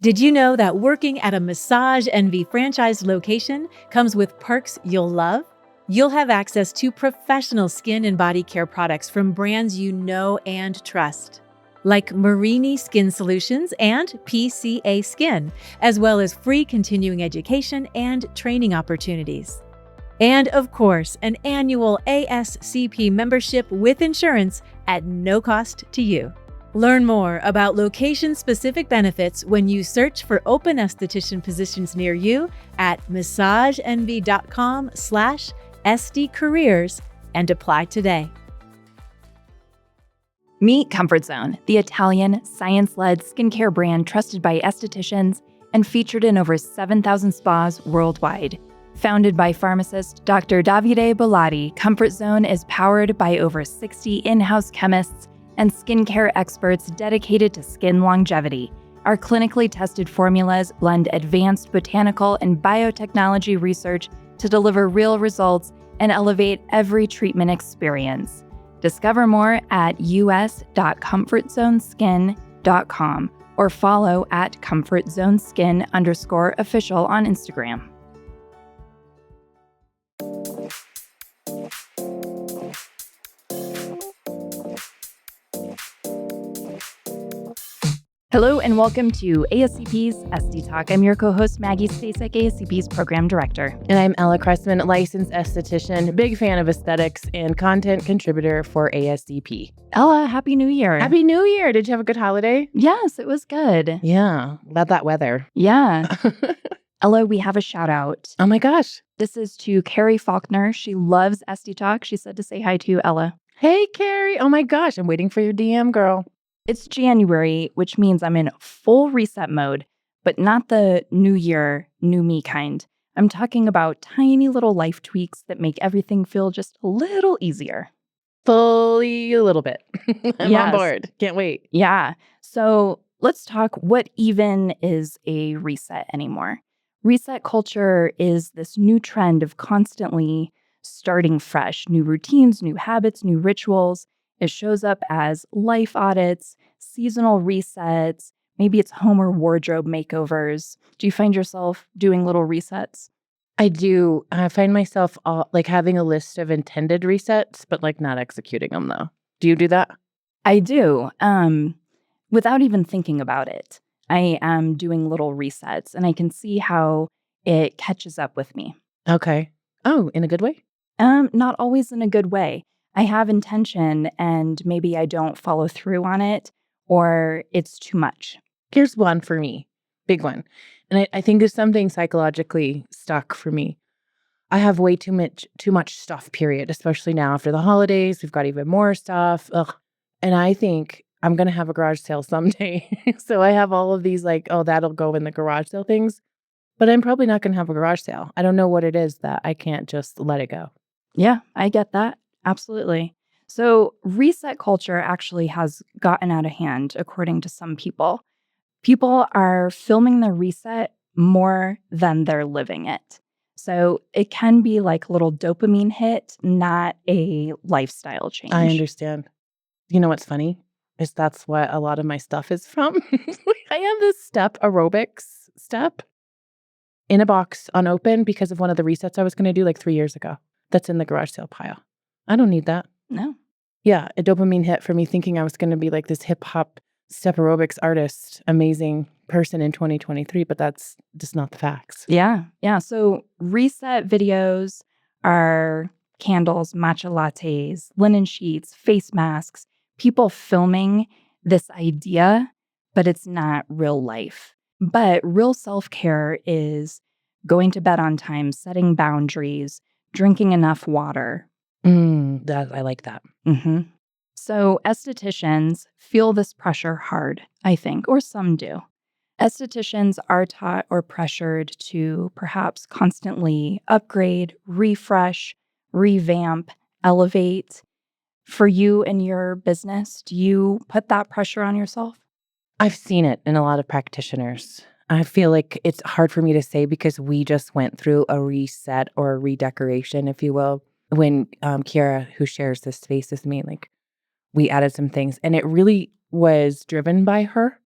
Did you know that working at a Massage Envy franchised location comes with perks you'll love? You'll have access to professional skin and body care products from brands you know and trust, like Marini Skin Solutions and PCA Skin, as well as free continuing education and training opportunities. And of course, an annual ASCP membership with insurance at no cost to you. Learn more about location-specific benefits when you search for open esthetician positions near you at massageenvy.com/estcareers and apply today. Meet Comfort Zone, the Italian, science-led skincare brand trusted by estheticians and featured in over 7,000 spas worldwide. Founded by pharmacist Dr. Davide Bollati, Comfort Zone is powered by over 60 in-house chemists and skincare experts dedicated to skin longevity. Our clinically tested formulas blend advanced botanical and biotechnology research to deliver real results and elevate every treatment experience. Discover more at us.comfortzoneskin.com or follow at comfortzoneskin_official on Instagram. Hello and welcome to ASCP's Esty Talk. I'm your co-host, Maggie Staszcuk, ASCP's Program Director. And I'm Ella Cressman, licensed esthetician, big fan of aesthetics, and content contributor for ASCP. Ella, Happy New Year. Happy New Year. Did you have a good holiday? Yes, it was good. Yeah, love that weather. Yeah. Ella, we have a shout out. Oh my gosh. This is to Carrie Faulkner. She loves Esty Talk. She said to say hi to you, Ella. Hey, Carrie. Oh my gosh. I'm waiting for your DM, girl. It's January, which means I'm in full reset mode, but not the new year, new me kind. I'm talking about tiny little life tweaks that make everything feel just a little easier. Fully a little bit. I'm on board. Can't wait. Yeah. So let's talk what even is a reset anymore. Reset culture is this new trend of constantly starting fresh, new routines, new habits, new rituals. It shows up as life audits, seasonal resets, maybe it's home or wardrobe makeovers. Do you find yourself doing little resets? I do. I find myself having a list of intended resets, but not executing them though. Do you do that? I do. Without even thinking about it, I am doing little resets and I can see how it catches up with me. Okay. Oh, in a good way? Not always in a good way. I have intention and maybe I don't follow through on it or it's too much. Here's one for me, big one. And I think it's something psychologically stuck for me. I have way too much stuff, period, especially now after the holidays. We've got even more stuff. Ugh. And I think I'm going to have a garage sale someday. So I have all of these that'll go in the garage sale things. But I'm probably not going to have a garage sale. I don't know what it is that I can't just let it go. Yeah, I get that. Absolutely. So reset culture actually has gotten out of hand, according to some people. People are filming the reset more than they're living it. So it can be like a little dopamine hit, not a lifestyle change. I understand. You know what's funny? Is that's what a lot of my stuff is from. I have this step aerobics step in a box unopened because of one of the resets I was going to do 3 years ago. That's in the garage sale pile. I don't need that. No. Yeah, a dopamine hit for me thinking I was going to be this hip hop step aerobics artist, amazing person in 2023, but that's just not the facts. Yeah. So reset videos are candles, matcha lattes, linen sheets, face masks, people filming this idea, but it's not real life. But real self-care is going to bed on time, setting boundaries, drinking enough water. I like that. Mm-hmm. So estheticians feel this pressure hard, I think, or some do. Estheticians are taught or pressured to perhaps constantly upgrade, refresh, revamp, elevate. For you and your business, do you put that pressure on yourself? I've seen it in a lot of practitioners. I feel like it's hard for me to say because we just went through a reset or a redecoration, if you will. When Kiara, who shares this space with me, we added some things and it really was driven by her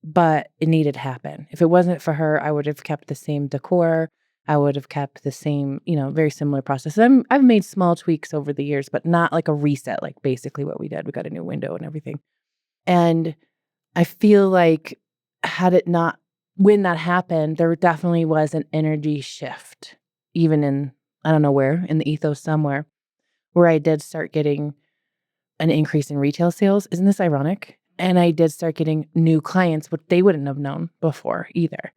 but it needed to happen. If it wasn't for her, I would have kept the same decor. I would have kept the same, very similar process. I've made small tweaks over the years, but not like a reset, like basically what we did. We got a new window and everything. And I feel like when that happened, there definitely was an energy shift, even in, I don't know where, in the ethos somewhere, where I did start getting an increase in retail sales. Isn't this ironic? And I did start getting new clients, which they wouldn't have known before either.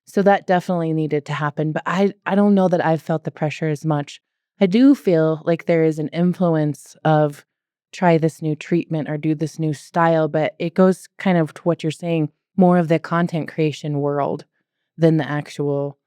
So that definitely needed to happen. But I don't know that I've felt the pressure as much. I do feel like there is an influence of try this new treatment or do this new style, but it goes kind of to what you're saying, more of the content creation world than the actual,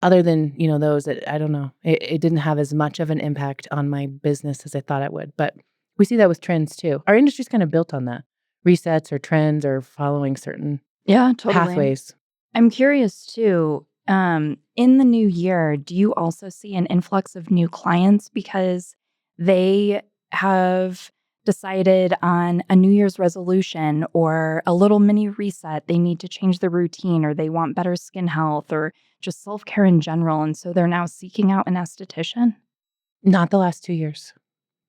other than, those that, I don't know, it didn't have as much of an impact on my business as I thought it would. But we see that with trends too. Our industry's kind of built on that. Resets or trends or following certain pathways. I'm curious too, in the new year, do you also see an influx of new clients because they have decided on a New Year's resolution or a little mini reset? They need to change their routine, or they want better skin health, or just self-care in general. And so they're now seeking out an esthetician? Not the last 2 years.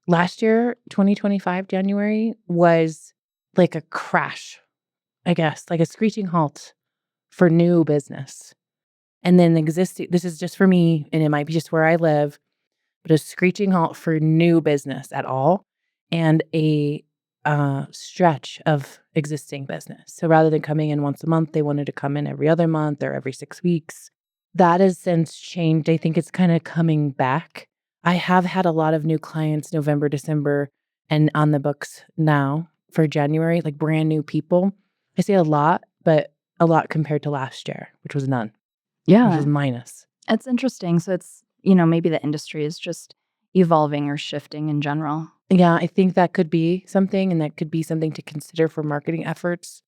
Last year, 2025, January, was like a crash, I guess, like a screeching halt for new business. And then this is just for me, and it might be just where I live, but a screeching halt for new business at all, and a stretch of existing business. So rather than coming in once a month, they wanted to come in every other month or every 6 weeks. That has since changed. I think it's kind of coming back. I have had a lot of new clients November, December, and on the books now for January, like brand new people. I say a lot, but a lot compared to last year, which was none. Yeah. Which was minus. It's interesting. So it's, maybe the industry is just evolving or shifting in general. Yeah, I think that could be something, and that could be something to consider for marketing efforts.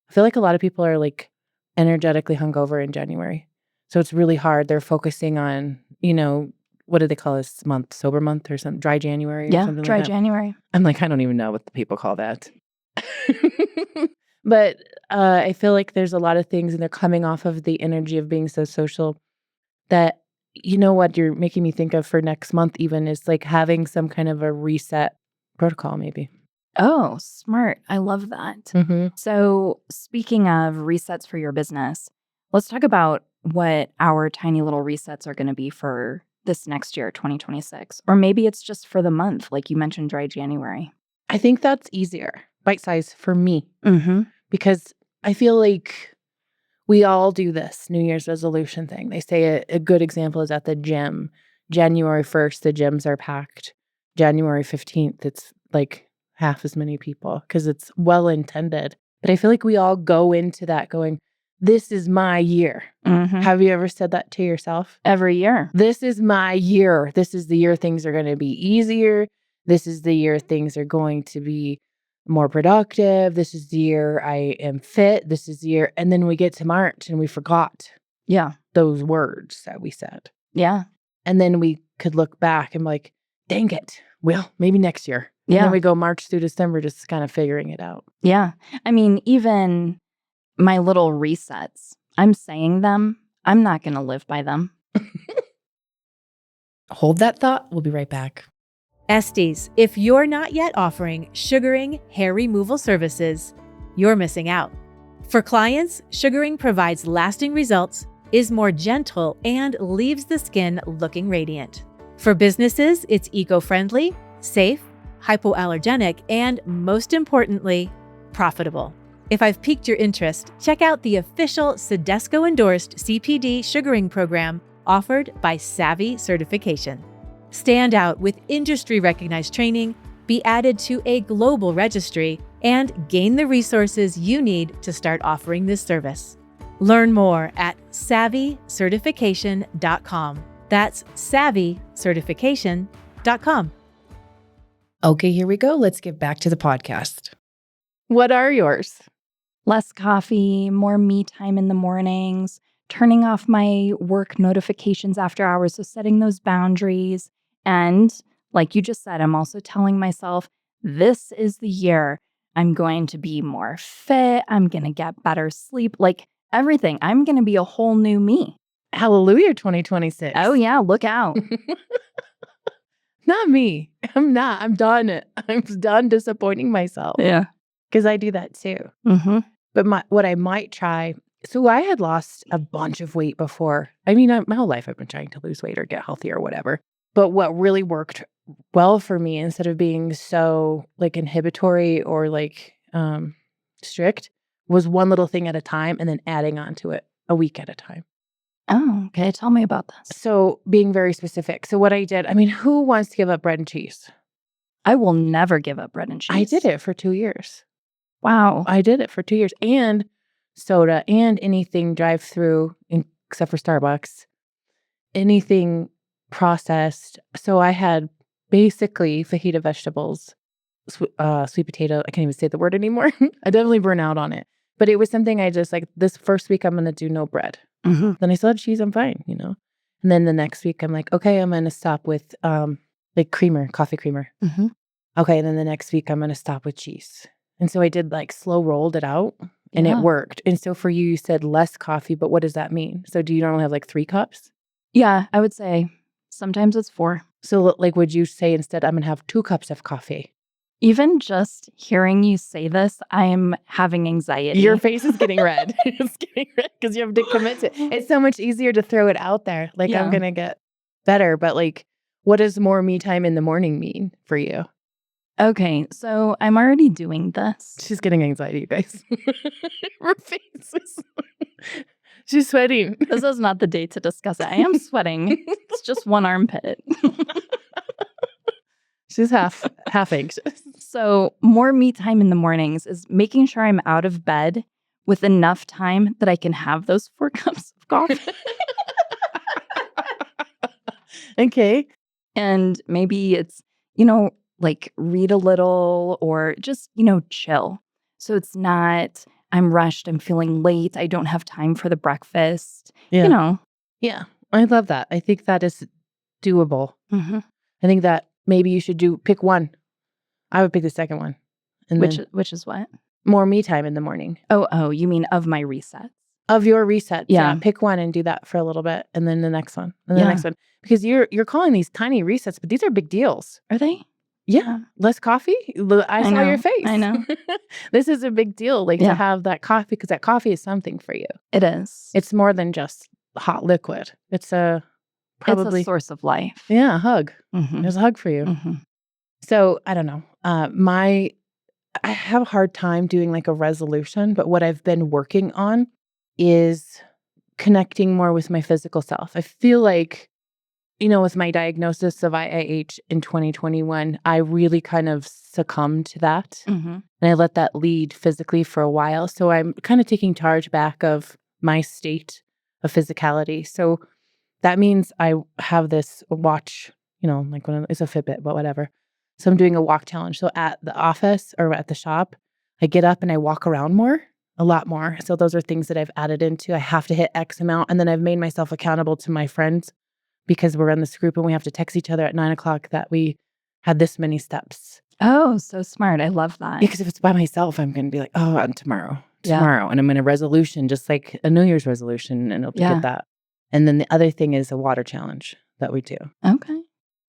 I feel like a lot of people are like energetically hungover in January. So it's really hard. They're focusing on, what do they call this month? Sober month or something? Dry January or something like that? Dry January. I'm like, I don't even know what the people call that. But I feel like there's a lot of things, and they're coming off of the energy of being so social that, what you're making me think of for next month even is like having some kind of a reset protocol maybe. Oh, smart. I love that. Mm-hmm. So speaking of resets for your business, let's talk about what our tiny little resets are going to be for this next year, 2026. Or maybe it's just for the month, like you mentioned, dry January. I think that's easier, bite size for me, because I feel like we all do this New Year's resolution thing. They say a good example is at the gym. January 1st, the gyms are packed. January 15th, it's like half as many people because it's well intended. But I feel like we all go into that going, this is my year. Have you ever said that to yourself? Every year. This is my year. This is the year things are going to be easier. This is the year things are going to be more productive. This is the year I am fit. This is the year. And then we get to March and we forgot those words that we said. Yeah. And then we could look back and be like, dang it. Well, maybe next year. Yeah. And then we go March through December just kind of figuring it out. Yeah. I mean, even my little resets, I'm saying them. I'm not going to live by them. Hold that thought. We'll be right back. Esties, if you're not yet offering sugaring hair removal services, you're missing out. For clients, sugaring provides lasting results, is more gentle, and leaves the skin looking radiant. For businesses, it's eco-friendly, safe, hypoallergenic, and most importantly, profitable. If I've piqued your interest, check out the official Sodexo-endorsed CPD sugaring program offered by Savvy Certification. Stand out with industry-recognized training, be added to a global registry, and gain the resources you need to start offering this service. Learn more at savvycertification.com. That's savvycertification.com. Okay, here we go. Let's get back to the podcast. What are yours? Less coffee, more me time in the mornings, turning off my work notifications after hours, so setting those boundaries. And like you just said, I'm also telling myself, this is the year I'm going to be more fit. I'm going to get better sleep. Like everything. I'm going to be a whole new me. Hallelujah, 2026. Oh, yeah. Look out. Not me. I'm not. I'm done. I'm done disappointing myself. Yeah. Because I do that too. Mm-hmm. But what I might try, so I had lost a bunch of weight before. I mean, my whole life I've been trying to lose weight or get healthy or whatever. But what really worked well for me, instead of being so like inhibitory or like strict, was one little thing at a time and then adding on to it a week at a time. Oh, okay. Tell me about this. So being very specific. So what I did, I mean, who wants to give up bread and cheese? I will never give up bread and cheese. I did it for 2 years. Wow. I did it for 2 years. And soda and anything drive-through, except for Starbucks, anything processed. So I had basically fajita vegetables, sweet potato. I can't even say the word anymore. I definitely burn out on it. But it was something I just like, this first week I'm going to do no bread. Mm-hmm. Then I still had cheese, I'm fine, And then the next week I'm like, okay, I'm going to stop with like creamer, coffee creamer. Mm-hmm. Okay, and then the next week I'm going to stop with cheese. And so I did like slow rolled it out and it worked. And so for you said less coffee, but what does that mean? So do you normally have like 3 cups? Yeah, I would say sometimes it's 4. So like, would you say instead I'm going to have 2 cups of coffee? Even just hearing you say this, I'm having anxiety. Your face is getting red. It's getting red because you have to commit to it. It's so much easier to throw it out there. Like I'm going to get better. But like, what does more me time in the morning mean for you? Okay, so I'm already doing this. She's getting anxiety, you guys. Her face is... She's sweating. This is not the day to discuss it. I am sweating. It's just one armpit. She's half anxious. So more me time in the mornings is making sure I'm out of bed with enough time that I can have those 4 cups of coffee. Okay. And maybe it's, like read a little or just, chill. So it's not, I'm rushed, I'm feeling late, I don't have time for the breakfast, Yeah. Yeah, I love that. I think that is doable. Mm-hmm. I think that maybe you should pick one. I would pick the second one. And Which is what? More me time in the morning. Oh, you mean of my resets? Of your resets. Yeah. Pick one and do that for a little bit. And then the next one. And the next one. Because you're calling these tiny resets, but these are big deals. Are they? Yeah. Less coffee? I saw your face. I know. This is a big deal, to have that coffee, because that coffee is something for you. It is. It's more than just hot liquid. It's probably it's a source of life. Yeah, a hug. Mm-hmm. There's a hug for you. Mm-hmm. So I don't know. I have a hard time doing like a resolution, but what I've been working on is connecting more with my physical self. I feel like, with my diagnosis of IIH in 2021, I really kind of succumbed to that. Mm-hmm. And I let that lead physically for a while. So I'm kind of taking charge back of my state of physicality. So that means I have this watch, like when it's a Fitbit, but whatever. So I'm doing a walk challenge. So at the office or at the shop, I get up and I walk around a lot more. So those are things that I've added into. I have to hit X amount. And then I've made myself accountable to my friends because we're in this group and we have to text each other at 9:00 that we had this many steps. Oh, so smart. I love that. Because if it's by myself, I'm going to be like, oh, tomorrow. And I'm going to resolution, just like a New Year's resolution, and I'll get that. And then the other thing is a water challenge that we do. Okay.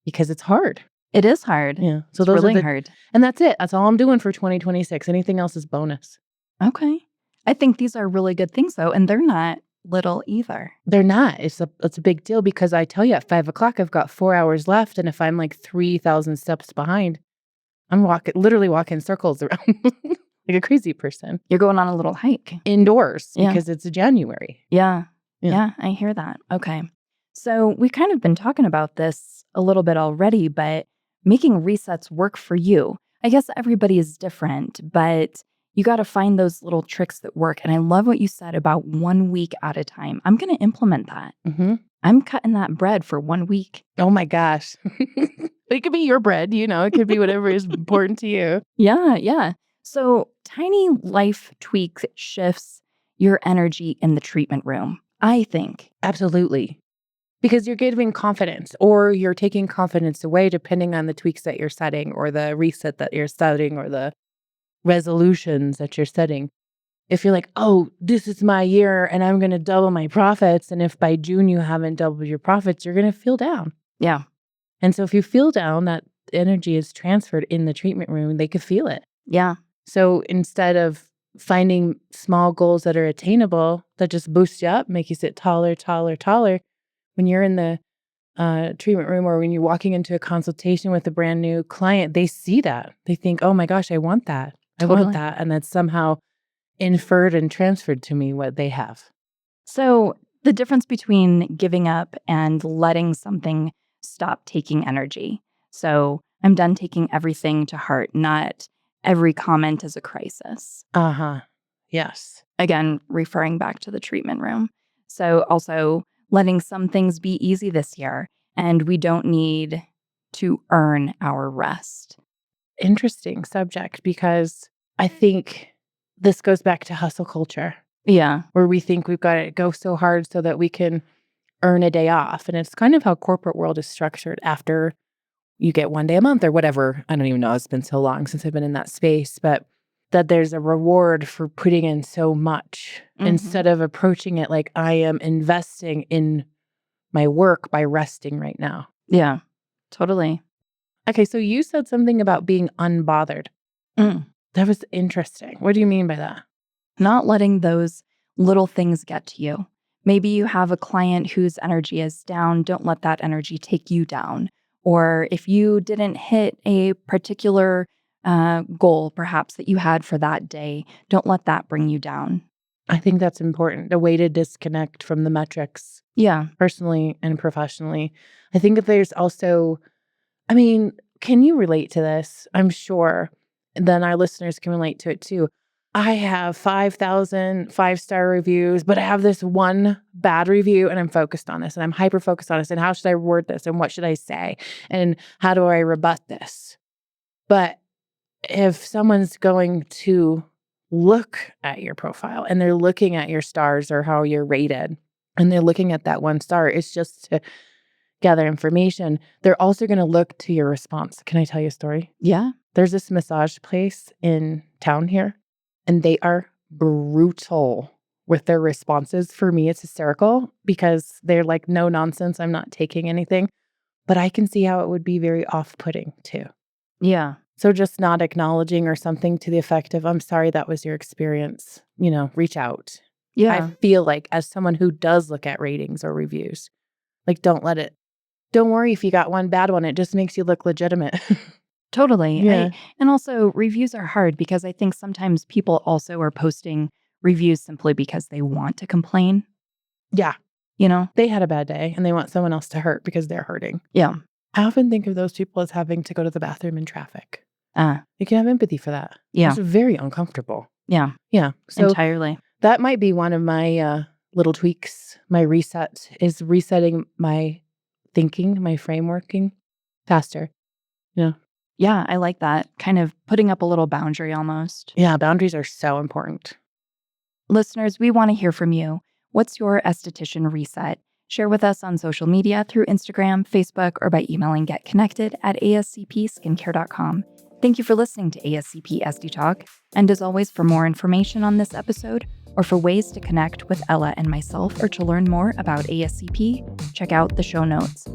Because it's hard. It is hard. Yeah. So it's those really are hard. And that's it. That's all I'm doing for 2026. Anything else is bonus. Okay. I think these are really good things though, and they're not little either. They're not. It's a big deal because I tell you at 5:00 I've got 4 hours left, and if I'm like 3,000 steps behind, I'm literally walking circles around like a crazy person. You're going on a little hike indoors because it's January. Yeah, I hear that. Okay. So we've kind of been talking about this a little bit already, but making resets work for you. I guess everybody is different, but you got to find those little tricks that work. And I love what you said about 1 week at a time. I'm going to implement that. Mm-hmm. I'm cutting that bread for 1 week. Oh my gosh. It could be your bread, it could be whatever is important to you. Yeah. So tiny life tweaks shifts your energy in the treatment room, I think. Absolutely. Because you're giving confidence or you're taking confidence away depending on the tweaks that you're setting or the reset that you're setting or the resolutions that you're setting. If you're like, oh, this is my year and I'm going to double my profits. And if by June you haven't doubled your profits, you're going to feel down. Yeah. And so if you feel down, that energy is transferred in the treatment room. They could feel it. Yeah. So instead of finding small goals that are attainable, that just boost you up, make you sit taller, taller, taller, when you're in the treatment room or when you're walking into a consultation with a brand new client, they see that. They think, oh my gosh, I want that. I want that. And that's somehow inferred and transferred to me what they have. So the difference between giving up and letting something stop taking energy. So I'm done taking everything to heart, not every comment is a crisis. Yes. Again, referring back to the treatment room. So also letting some things be easy this year, and we don't need to earn our rest. Interesting subject, because I think this goes back to hustle culture. Yeah. Where we think we've got to go so hard so that we can earn a day off. And it's kind of how corporate world is structured. After you get one day a month or whatever. I don't even know. It's been so long since I've been in that space, but that there's a reward for putting in so much instead of approaching it like I am investing in my work by resting right now. Yeah, totally. Okay, so you said something about being unbothered. That was interesting. What do you mean by that? Not letting those little things get to you. Maybe you have a client whose energy is down. Don't let that energy take you down. Or if you didn't hit a particular goal, perhaps, that you had for that day, don't let that bring you down. I think that's important. A way to disconnect from the metrics. Yeah. Personally and professionally. I think that there's also, I mean, can you relate to this? I'm sure. And then our listeners can relate to it too. I have 5,000 5-star reviews, but I have this one bad review and I'm focused on this and I'm hyper focused on this. And how should I word this? And what should I say? And how do I rebut this? But if someone's going to look at your profile and they're looking at your stars or how you're rated and they're looking at that 1 star, it's just to gather information. They're also going to look to your response. Can I tell you a story? Yeah. There's this massage place in town here and they are brutal with their responses. For me, it's hysterical because they're like, no nonsense. I'm not taking anything. But I can see how it would be very off-putting too. Yeah. So just not acknowledging or something to the effect of, I'm sorry that was your experience, reach out. Yeah. I feel like as someone who does look at ratings or reviews, like don't worry if you got one bad one. It just makes you look legitimate. Totally. Yeah. And also reviews are hard because I think sometimes people also are posting reviews simply because they want to complain. Yeah. They had a bad day and they want someone else to hurt because they're hurting. Yeah. I often think of those people as having to go to the bathroom in traffic. You can have empathy for that. Yeah. It's very uncomfortable. Yeah. Yeah. So entirely. That might be one of my little tweaks. My reset is resetting my thinking, my frameworking faster. Yeah. Yeah, I like that. Kind of putting up a little boundary almost. Yeah, boundaries are so important. Listeners, we want to hear from you. What's your esthetician reset? Share with us on social media through Instagram, Facebook, or by emailing getconnected@ascpskincare.com. Thank you for listening to ASCP Esty Talk. And as always, for more information on this episode, or for ways to connect with Ella and myself, or to learn more about ASCP, check out the show notes.